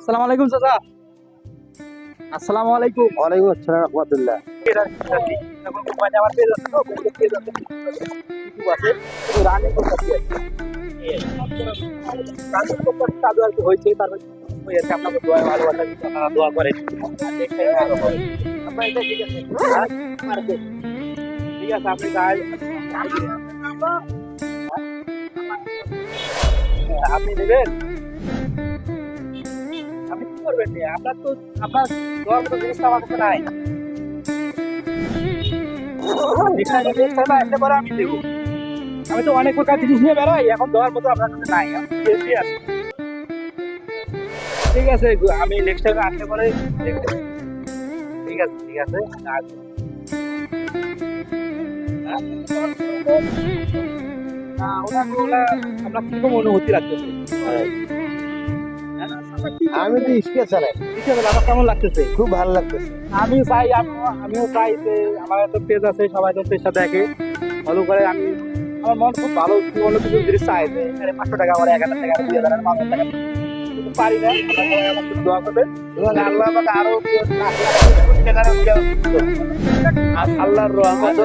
আসসালামু আলাইকুম চাচা। আসসালামু আলাইকুম। ওয়ালাইকুম আসসালাম রহমতুল্লাহ। এখন মোবাইলে আমার পেজ আছে তো, পেজ আছে, ইউটিউব আছে, রানিং করতেছি আর কি। রানিং করতেছি, কাজও আর কি হয়েছে, তারপর ওই আর কি আপনাকে দোয়া ভালোবাসা দিচ্ছি, আপনারা দোয়া করেন। আর দেখতে ভালো হবে। আপনার এটা ঠিক আছে? হ্যাঁ? ঠিক আছে, আপনি আপনি নেবেন, আপনি কি করবেন? আপনার তো আপনার দোয়ার মতো জিনিসটা আমার কাছে নাই। আমি দেবো, আমি তো অনেক প্রকার জিনিস নিয়ে বেরোই, এখন দেওয়ার মতো আপনার কাছে নাই। আমি বেশি আছে। ঠিক আছে, আমি নেক্সট টাইম আসতে পরে দেখবো। ঠিক আছে, ঠিক আছে, আসবো। আপনার কিরকম অনুভূতি লাগতেছে? আমি তো স্কুলে চালাই, আমার কেমন লাগতেছে? খুব ভালো লাগতেছে। আমি চাই, আমিও চাই যে আমার একটা পেজ আছে, সবাই তো পেজটা দেখে ফলো করে। আমার মন খুব ভালো, অন্য কিছু জিনিস চাই যে এখানে 500 টাকা, আমার 1000 টাকা, 2000 টাকা, 5000 টাকা কিন্তু পারি না। আমাকে দোয়া করবে এবং আল্লাহ আমাকে আরো লাখ লাখ কোটি টাকার আর আল্লাহর রহমত